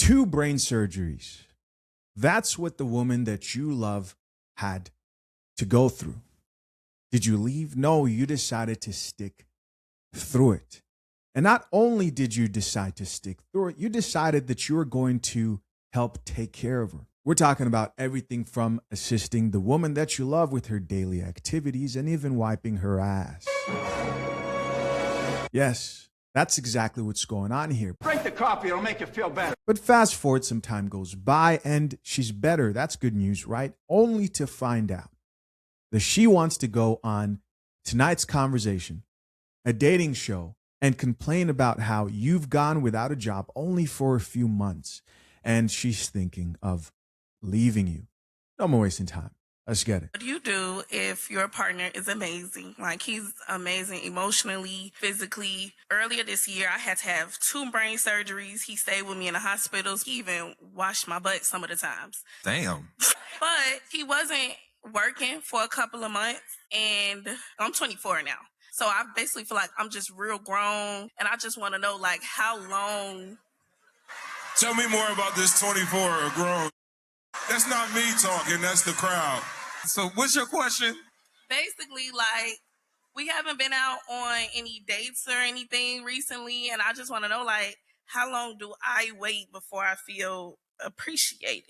2 brain surgeries. That's what the woman that you love had to go through. Did you leave? No, you decided to stick through it. And not only did you decide to stick through it, you decided that you were going to help take care of her. We're talking about everything from assisting the woman that you love with her daily activities and even wiping her ass. Yes, that's exactly what's going on here. Drink the coffee, it'll make you feel better. But fast forward, some time goes by and she's better. That's good news, right? Only to find out that she wants to go on tonight's conversation, a dating show, and complain about how you've gone without a job only for a few months. And she's thinking of leaving you. No more wasting time. Let's get it. What do you do if your partner is amazing? Like, he's amazing emotionally, physically. Earlier this year, I had to have 2 brain surgeries. He stayed with me in the hospitals. He even washed my butt some of the times. Damn. But he wasn't working for a couple of months, and I'm 24 now. So I basically feel like I'm just real grown, and I just want to know, like, how long. Tell me more about this 24 or grown. That's not me talking, that's the crowd. So what's your question? Basically, like, we haven't been out on any dates or anything recently, and I just want to know, like, how long do I wait before I feel appreciated?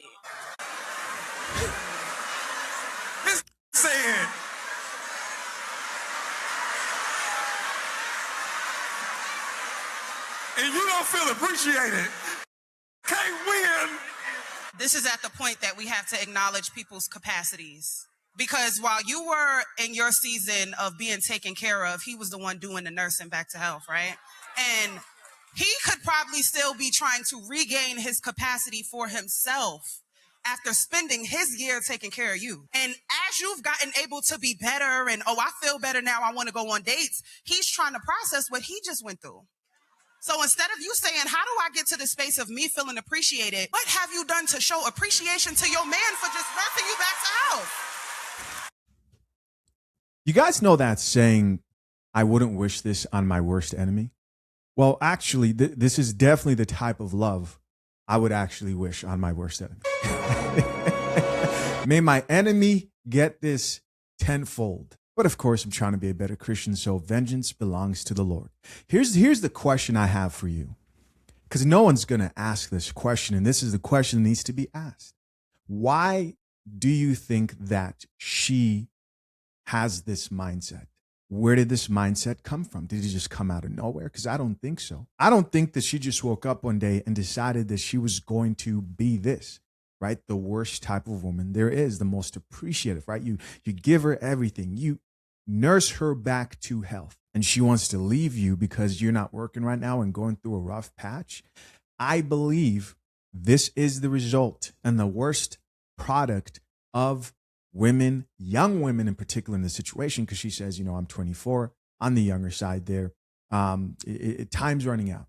This saying. And you don't feel appreciated. Can't win. This is at the point that we have to acknowledge people's capacities. Because while you were in your season of being taken care of, he was the one doing the nursing back to health, right? And he could probably still be trying to regain his capacity for himself after spending his year taking care of you. And as you've gotten able to be better and, I feel better now, I want to go on dates, he's trying to process what he just went through. So instead of you saying, how do I get to the space of me feeling appreciated, what have you done to show appreciation to your man for just nursing you back to health? You guys know that saying, I wouldn't wish this on my worst enemy? Well, actually, this is definitely the type of love I would actually wish on my worst enemy. May my enemy get this tenfold. But of course, I'm trying to be a better Christian, so vengeance belongs to the Lord. Here's the question I have for you, because no one's going to ask this question, and this is the question that needs to be asked. Why do you think that she has this mindset? Where did this mindset come from? Did it just come out of nowhere? Because I don't think so. I don't think that she just woke up one day and decided that she was going to be this, right? The worst type of woman there is, the most appreciative, right? You give her everything. You nurse her back to health, and she wants to leave you because you're not working right now and going through a rough patch. I believe this is the result and the worst product of women, young women in particular in this situation, because she says, I'm 24, on the younger side there. Time's running out.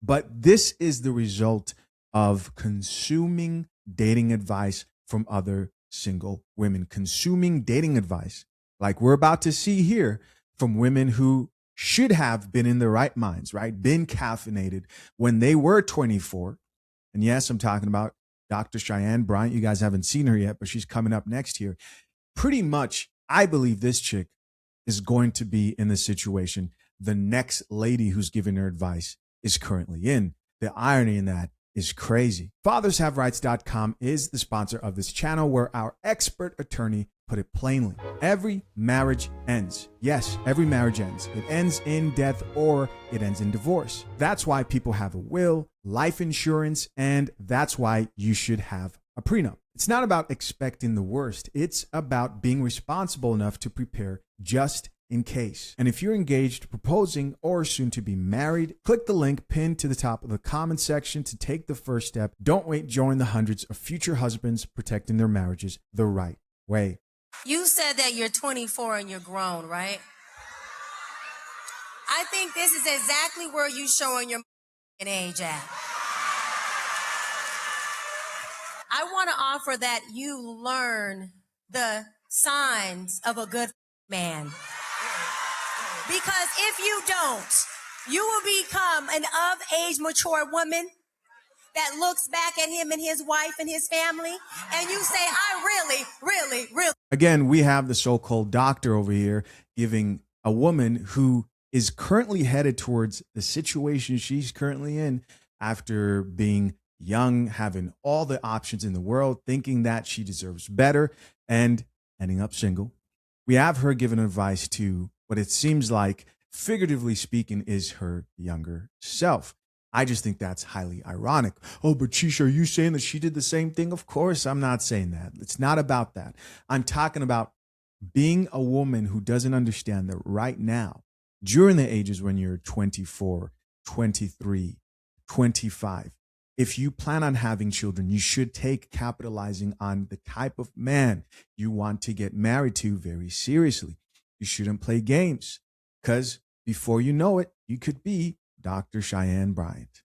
But this is the result of consuming dating advice from other single women, consuming dating advice like we're about to see here from women who should have been in their right minds, right? Been caffeinated when they were 24. And yes, I'm talking about Dr. Cheyenne Bryant. You guys haven't seen her yet, but she's coming up next here. Pretty much, I believe this chick is going to be in the situation the next lady who's giving her advice is currently in. The irony in that is crazy. FathersHaveRights.com is the sponsor of this channel, where our expert attorney put it plainly. Every marriage ends. Yes, every marriage ends. It ends in death or it ends in divorce. That's why people have a will, life insurance, and that's why you should have a prenup. It's not about expecting the worst. It's about being responsible enough to prepare just in case. And if you're engaged, proposing, or soon to be married, click the link pinned to the top of the comment section to take the first step. Don't wait. Join the hundreds of future husbands protecting their marriages the right way. You said that you're 24 and you're grown, right? I think this is exactly where you showing your age at. I want to offer that you learn the signs of a good man. Because if you don't, you will become an of-age mature woman that looks back at him and his wife and his family, and you say, I really, really, really. Again, we have the so-called doctor over here giving a woman who is currently headed towards the situation she's currently in after being young, having all the options in the world, thinking that she deserves better and ending up single. We have her giving advice to what it seems like, figuratively speaking, is her younger self. I just think that's highly ironic. Oh, but Chisha, are you saying that she did the same thing? Of course, I'm not saying that. It's not about that. I'm talking about being a woman who doesn't understand that right now, during the ages when you're 24, 23, 25, if you plan on having children, you should take capitalizing on the type of man you want to get married to very seriously. You shouldn't play games because before you know it, you could be Dr. Cheyenne Bryant.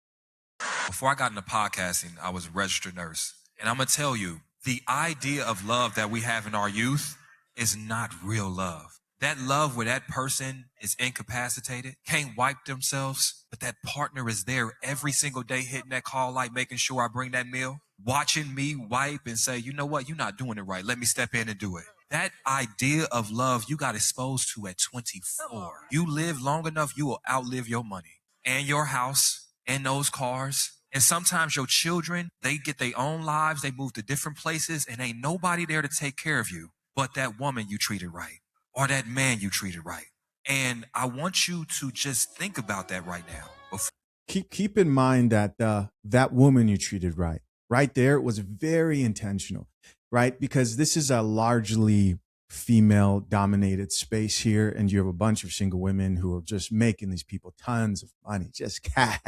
Before I got into podcasting, I was a registered nurse. And I'm going to tell you, the idea of love that we have in our youth is not real love. That love where that person is incapacitated, can't wipe themselves, but that partner is there every single day hitting that call light, making sure I bring that meal, watching me wipe and say, you know what, you're not doing it right. Let me step in and do it. That idea of love you got exposed to at 24. You live long enough, you will outlive your money and your house and those cars. And sometimes your children, they get their own lives. They move to different places and ain't nobody there to take care of you but that woman you treated right or that man you treated right. And I want you to just think about that right now. Keep in mind that that woman you treated right there, it was very intentional, right? Because this is a largely female dominated space here. And you have a bunch of single women who are just making these people tons of money, just cash,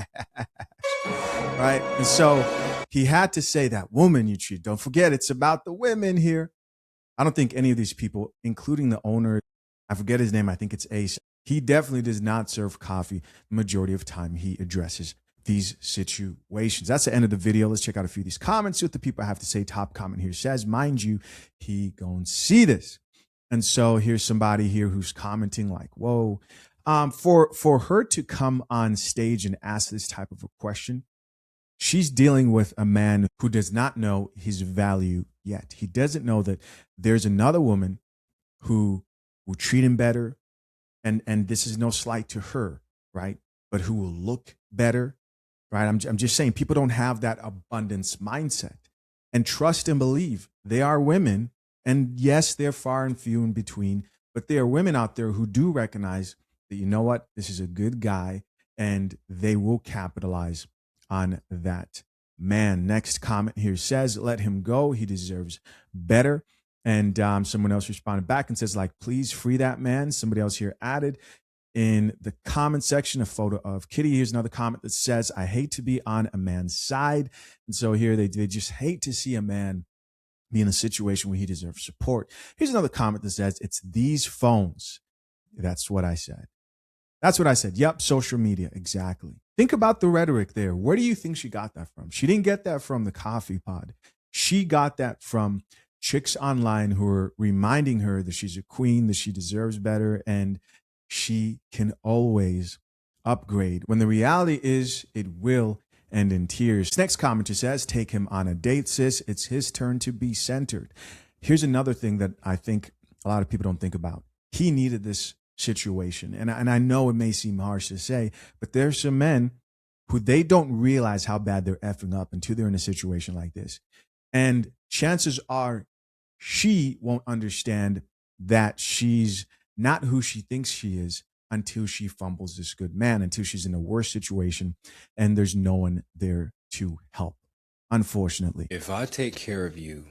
right? And so he had to say that woman you treat. Don't forget, it's about the women here. I don't think any of these people, including the owner, I forget his name, I think it's Ace, he definitely does not serve coffee the majority of time he addresses these situations. That's the end of the video. Let's check out a few of these comments, see what the people have to say. Top comment here says, mind you, he gonna see this. And so here's somebody here who's commenting like, whoa, for her to come on stage and ask this type of a question, she's dealing with a man who does not know his value yet. He doesn't know that there's another woman who will treat him better. And this is no slight to her, right? But who will look better, right? I'm just saying people don't have that abundance mindset. And trust and believe they are women. And yes, they're far and few in between, but there are women out there who do recognize that, you know what, this is a good guy and they will capitalize on that man. Next comment here says, let him go. He deserves better. And someone else responded back and says, like, please free that man. Somebody else here added in the comment section a photo of Kitty. Here's another comment that says, I hate to be on a man's side. And so here they just hate to see a man be in a situation where he deserves support. Here's another comment that says, it's these phones. That's what I said. That's what I said. Yep, social media. Exactly. Think about the rhetoric there. Where do you think she got that from? She didn't get that from the coffee pod. She got that from chicks online who are reminding her that she's a queen, that she deserves better, and she can always upgrade. When the reality is, it will end in tears. Next commenter says, take him on a date, sis. It's his turn to be centered. Here's another thing that I think a lot of people don't think about. He needed this situation. And I know it may seem harsh to say, but there's some men who they don't realize how bad they're effing up until they're in a situation like this. And chances are she won't understand that she's not who she thinks she is until she fumbles this good man, until she's in a worse situation and there's no one there to help, unfortunately. If I take care of you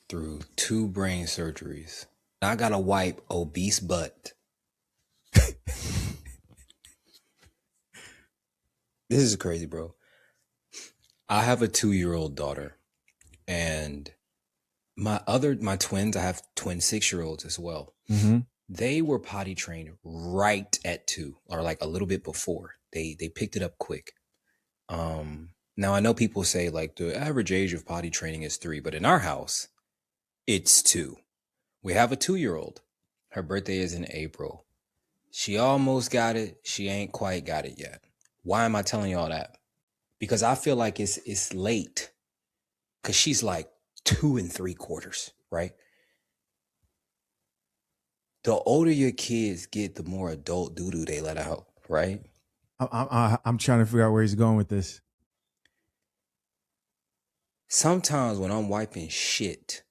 through 2 brain surgeries, I gotta wipe obese butt. This is crazy, bro. I have a 2-year-old daughter, and my twins, I have twin 6-year-olds as well. Mm-hmm. They were potty trained right at 2, or like a little bit before. They picked it up quick. Now I know people say like the average age of potty training is 3, but in our house, it's 2. We have a 2-year-old. Her birthday is in April. She almost got it. She ain't quite got it yet. Why am I telling y'all that? because I feel like it's late because she's like 2 3/4, right? The older your kids get, the more adult doo-doo they let out, right? I'm trying to figure out where he's going with this. Sometimes when I'm wiping shit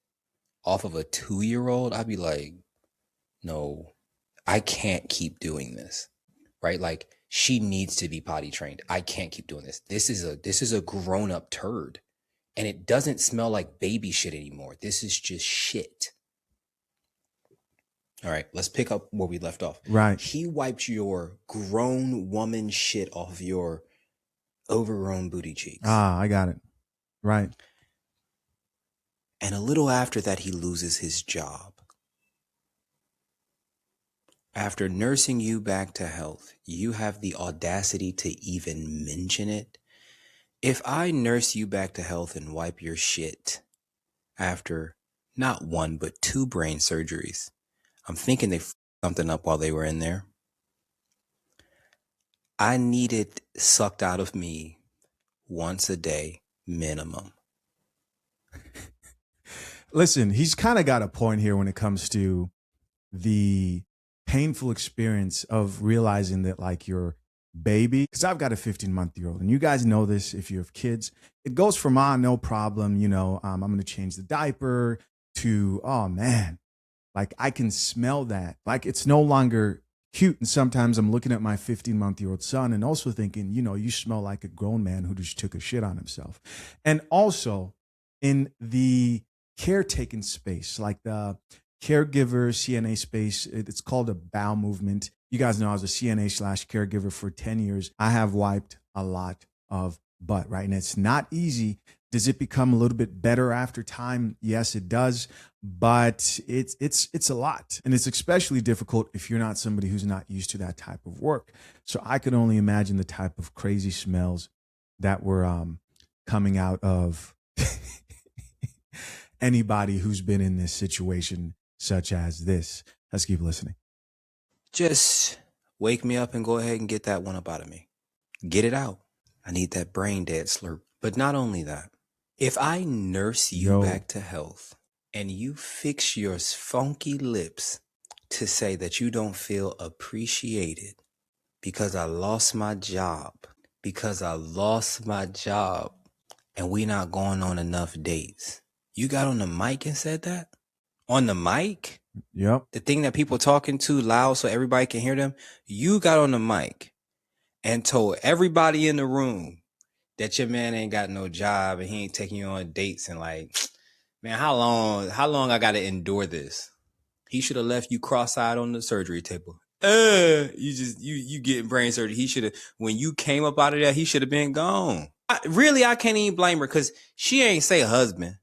off of a 2-year-old, I'd be like, no, I can't keep doing this, right? Like, she needs to be potty trained. I can't keep doing this. This is a grown-up turd, and it doesn't smell like baby shit anymore. This is just shit. All right, let's pick up where we left off. Right. He wiped your grown woman shit off your overgrown booty cheeks. Ah, I got it. Right. And a little after that, he loses his job. After nursing you back to health, you have the audacity to even mention it. If I nurse you back to health and wipe your shit after not 1, but 2 brain surgeries, I'm thinking they f***ed something up while they were in there. I need it sucked out of me once a day minimum. Listen, he's kind of got a point here when it comes to the painful experience of realizing that, like, your baby, because I've got a 15-month-old, and you guys know this if you have kids, it goes from no problem, I'm going to change the diaper, to, oh man, like, I can smell that, like, it's no longer cute. And sometimes I'm looking at my 15-month-old son and also thinking, you smell like a grown man who just took a shit on himself. And also in the caretaking space, like the caregiver CNA space, it's called a bowel movement. You guys know I was a CNA/caregiver for 10 years. I have wiped a lot of butt, right? And it's not easy. Does it become a little bit better after time? Yes, it does. But it's a lot. And it's especially difficult if you're not somebody who's not used to that type of work. So I could only imagine the type of crazy smells that were coming out of anybody who's been in this situation such as this. Let's keep listening. Just wake me up and go ahead and get that one up out of me. Get it out. I need that brain dead slurp. But not only that, if I nurse you back to health and you fix your funky lips to say that you don't feel appreciated because I lost my job, and we not going on enough dates. You got on the mic and said that? On the mic? Yep. The thing that people talking to loud so everybody can hear them? You got on the mic and told everybody in the room that your man ain't got no job and he ain't taking you on dates, and like, man, how long I gotta endure this? He should have left you cross-eyed on the surgery table. You getting brain surgery. He should have, when you came up out of there, he should have been gone. I can't even blame her because she ain't say husband.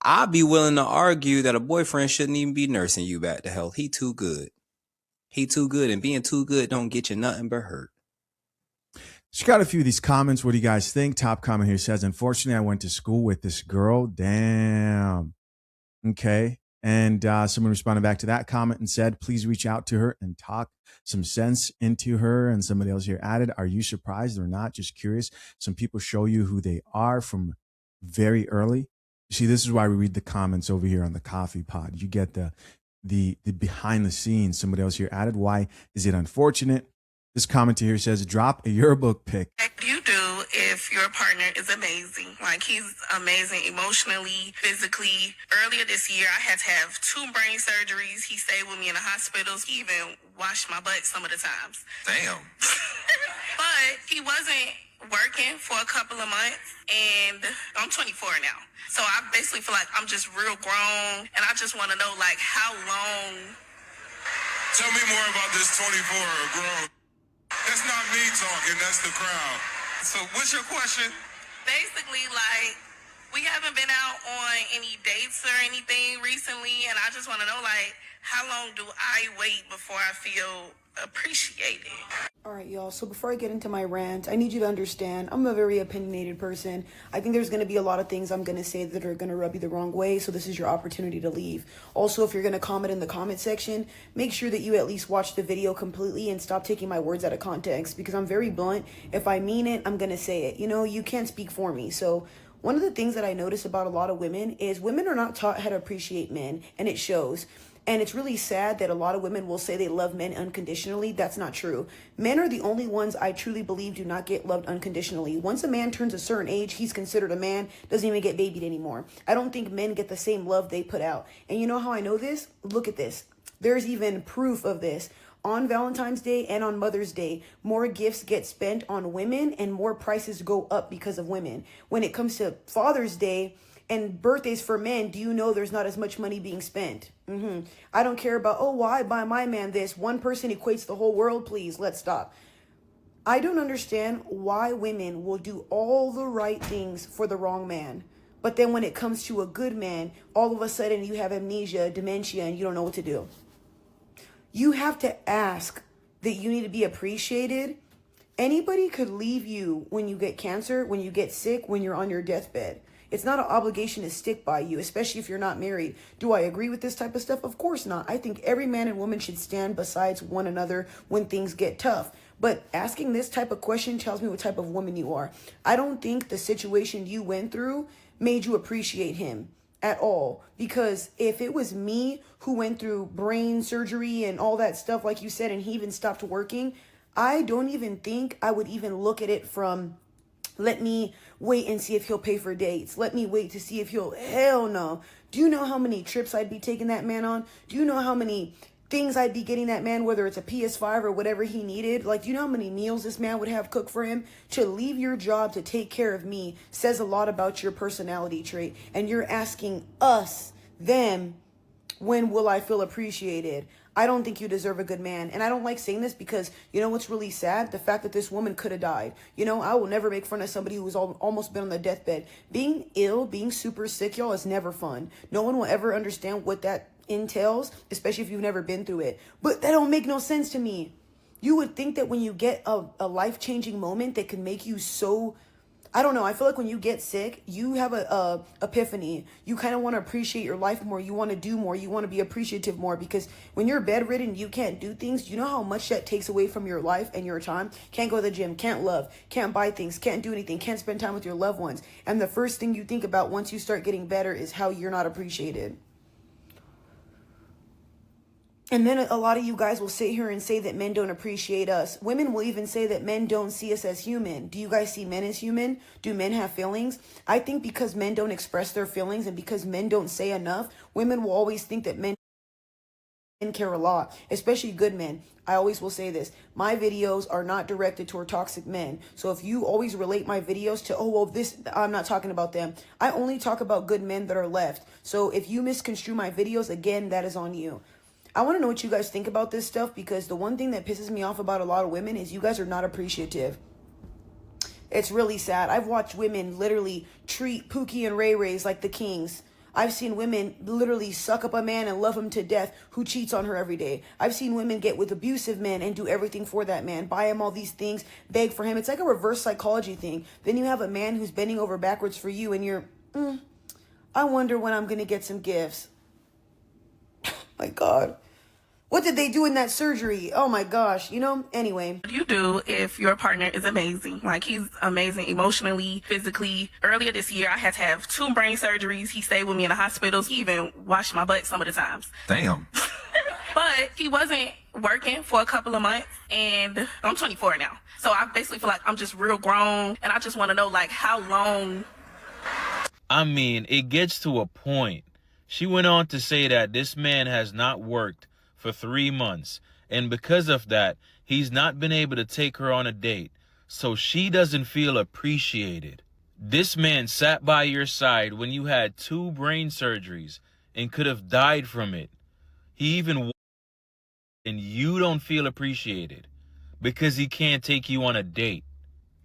I'd be willing to argue that a boyfriend shouldn't even be nursing you back to health. He too good. And being too good don't get you nothing but hurt. Just got a few of these comments. What do you guys think? Top comment here says, unfortunately, I went to school with this girl. Damn. Okay. And someone responded back to that comment and said, please reach out to her and talk some sense into her. And somebody else here added, are you surprised or not? Just curious. Some people show you who they are from very early. You see, this is why we read the comments over here on the coffee pod. You get the behind the scenes. Somebody else here added, why is it unfortunate? This commenter here says, drop a yearbook pic. You do if your partner is amazing. Like, he's amazing emotionally, physically. Earlier this year, I had to have 2 brain surgeries. He stayed with me in the hospitals. He even washed my butt some of the times. Damn. But he wasn't working for a couple of months, and I'm 24 now. So I basically feel like I'm just real grown, and I just want to know, like, how long. Tell me more about this 24 grown. That's not me talking, that's the crowd. So what's your question? Basically, like, we haven't been out on any dates or anything recently, and I just want to know, like, how long do I wait before I feel appreciated. All right, y'all. So before I get into my rant, I need you to understand I'm a very opinionated person. I think there's going to be a lot of things I'm going to say that are going to rub you the wrong way. So this is your opportunity to leave. Also, if you're going to comment in the comment section, make sure that you at least watch the video completely and stop taking my words out of context, because I'm very blunt. If I mean it, I'm going to say it. You know, you can't speak for me. So one of the things that I notice about a lot of women is women are not taught how to appreciate men, and it shows. And it's really sad that a lot of women will say they love men unconditionally. That's not true. Men are the only ones I truly believe do not get loved unconditionally. Once a man turns a certain age, he's considered a man, doesn't even get babied anymore. I don't think men get the same love they put out. And you know how I know this? Look at this. There's even proof of this. On Valentine's Day and on Mother's Day, more gifts get spent on women and more prices go up because of women. When it comes to Father's Day and birthdays for men, do you know there's not as much money being spent? I don't care about, oh, why buy my man this? One person equates the whole world, please. Let's stop. I don't understand why women will do all the right things for the wrong man. But then when it comes to a good man, all of a sudden you have amnesia, dementia, and you don't know what to do. You have to ask that you need to be appreciated. Anybody could leave you when you get cancer, when you get sick, when you're on your deathbed. It's not an obligation to stick by you, especially if you're not married. Do I agree with this type of stuff? Of course not. I think every man and woman should stand beside one another when things get tough. But asking this type of question tells me what type of woman you are. I don't think the situation you went through made you appreciate him at all. Because if it was me who went through brain surgery and all that stuff, like you said, and he even stopped working, I don't even think I would even look at it from, let me wait and see if he'll pay for dates. Let me wait to see if he'll, hell no. Do you know how many trips I'd be taking that man on? Do you know how many things I'd be getting that man, whether it's a PS5 or whatever he needed? Like, do you know how many meals this man would have cooked for him? To leave your job to take care of me says a lot about your personality trait. And you're asking us, them, when will I feel appreciated? I don't think you deserve a good man. And I don't like saying this because, you know what's really sad? The fact that this woman could have died. You know, I will never make fun of somebody who's almost been on the deathbed. Being ill, being super sick, y'all, is never fun. No one will ever understand what that entails, especially if you've never been through it. But that don't make no sense to me. You would think that when you get a life-changing moment that can make you so, I don't know, I feel like when you get sick, you have a epiphany. You kind of want to appreciate your life more. You want to do more. You want to be appreciative more, because when you're bedridden, you can't do things. You know how much that takes away from your life and your time? Can't go to the gym, can't love, can't buy things, can't do anything, can't spend time with your loved ones. And the first thing you think about once you start getting better is how you're not appreciated. And then a lot of you guys will sit here and say that men don't appreciate us. Women will even say that men don't see us as human. Do you guys see men as human? Do men have feelings? I think because men don't express their feelings and because men don't say enough, women will always think that men care a lot, especially good men. I always will say this. My videos are not directed toward toxic men. So if you always relate my videos to, oh, well, this, I'm not talking about them. I only talk about good men that are left. So if you misconstrue my videos, again, that is on you. I want to know what you guys think about this stuff, because the one thing that pisses me off about a lot of women is you guys are not appreciative. It's really sad. I've watched women literally treat Pookie and Ray Rays like the kings. I've seen women literally suck up a man and love him to death who cheats on her every day. I've seen women get with abusive men and do everything for that man, buy him all these things, beg for him. It's like a reverse psychology thing. Then you have a man who's bending over backwards for you and you're, I wonder when I'm going to get some gifts. My God. What did they do in that surgery? Oh my gosh, you know, anyway. What do you do if your partner is amazing? Like, he's amazing emotionally, physically. Earlier this year, I had to have 2 brain surgeries. He stayed with me in the hospitals. He even washed my butt some of the times. Damn. But he wasn't working for a couple of months, and I'm 24 now. So I basically feel like I'm just real grown, and I just want to know, like, how long. I mean, it gets to a point. She went on to say that this man has not worked for 3 months, and because of that, he's not been able to take her on a date, so she doesn't feel appreciated. This man sat by your side when you had 2 brain surgeries and could have died from it. He even, and you don't feel appreciated because he can't take you on a date.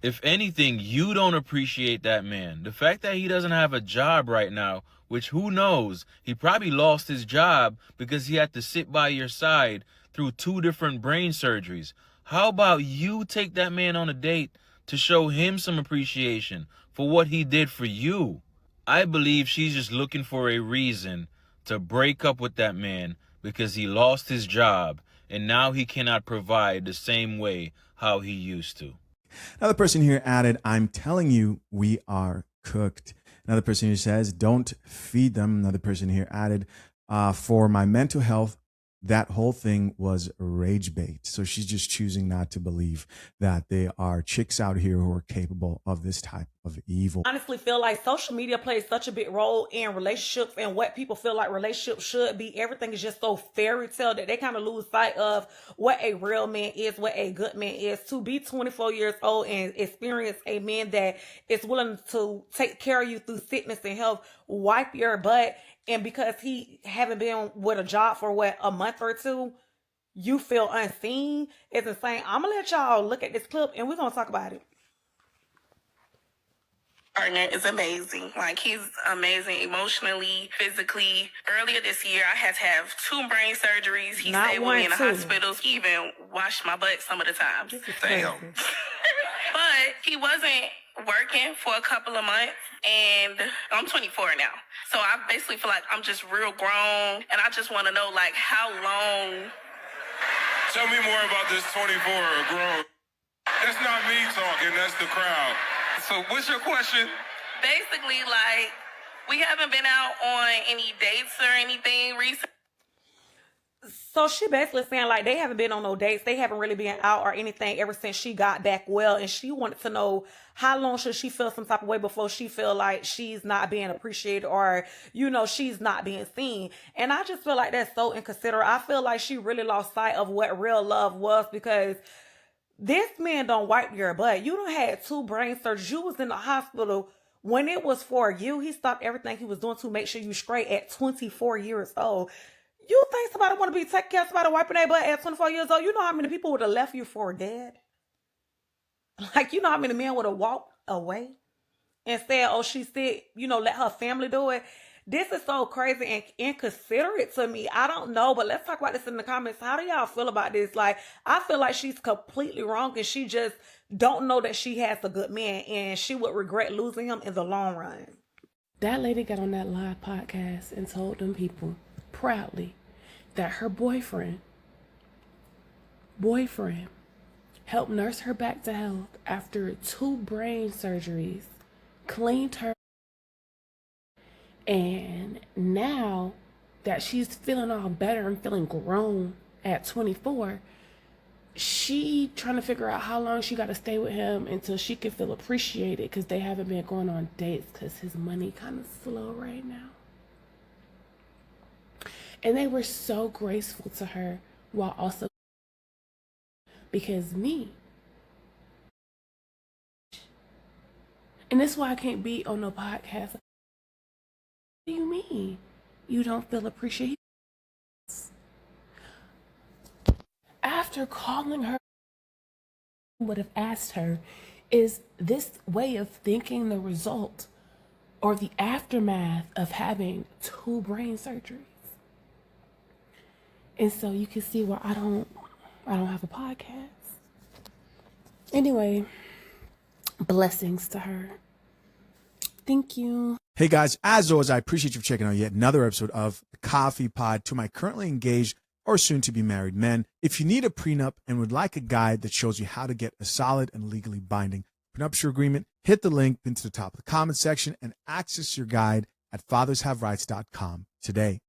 If anything, you don't appreciate that man. The fact that he doesn't have a job right now, which who knows, he probably lost his job because he had to sit by your side through 2 different brain surgeries. How about you take that man on a date to show him some appreciation for what he did for you? I believe she's just looking for a reason to break up with that man because he lost his job and now he cannot provide the same way how he used to. Another person here added, I'm telling you, we are cooked. Another person here says, don't feed them. Another person here added, for my mental health, that whole thing was rage bait. So she's just choosing not to believe that there are chicks out here who are capable of this type of evil. I honestly feel like social media plays such a big role in relationships and what people feel like relationships should be. Everything is just so fairy tale that they kind of lose sight of what a real man is, what a good man is. To be 24 years old and experience a man that is willing to take care of you through sickness and health, wipe your butt, and because he haven't been with a job for a month or two, you feel unseen, it's insane. I'm gonna let y'all look at this clip and we're gonna talk about it. Partner is amazing. Like, he's amazing emotionally, physically. Earlier this year, I had to have 2 brain surgeries. He stayed with me in the hospitals. He even washed my butt some of the times. Damn. But he wasn't working for a couple of months, and I'm 24 now. So I basically feel like I'm just real grown, and I just want to know, like, how long. Tell me more about this 24 grown. That's not me talking, that's the crowd. So what's your question? Basically, like, we haven't been out on any dates or anything recently. So she basically saying like they haven't been on no dates. They haven't really been out or anything ever since she got back well. And she wanted to know how long should she feel some type of way before she feel like she's not being appreciated or, you know, she's not being seen. And I just feel like that's so inconsiderate. I feel like she really lost sight of what real love was, because this man don't wipe your butt. You done had 2 brain surgeries. You was in the hospital when it was for you. He stopped everything he was doing to make sure you straight at 24 years old. You think somebody want to be taking care of somebody wiping their butt at 24 years old? You know how many people would have left you for dead? Like, you know how many men would have walked away and said, oh, she's sick, you know, let her family do it? This is so crazy and inconsiderate to me. I don't know, but let's talk about this in the comments. How do y'all feel about this? Like, I feel like she's completely wrong and she just don't know that she has a good man and she would regret losing him in the long run. That lady got on that live podcast and told them people proudly that her boyfriend helped nurse her back to health after 2 brain surgeries, cleaned her, and now that she's feeling all better and feeling grown at 24, she trying to figure out how long she got to stay with him until she can feel appreciated, because they haven't been going on dates because his money kind of slow right now. And they were so graceful to her while also, because me. And that's why I can't be on no podcast. What do you mean you don't feel appreciated? After calling her, would have asked her, is this way of thinking the result or the aftermath of having 2 brain surgeries? And so you can see why I don't have a podcast. Anyway, blessings to her. Thank you. Hey guys, as always, I appreciate you for checking out yet another episode of the Coffee Pod. To my currently engaged or soon to be married men, if you need a prenup and would like a guide that shows you how to get a solid and legally binding prenuptial agreement, hit the link into the top of the comment section and access your guide at fathershaverights.com today.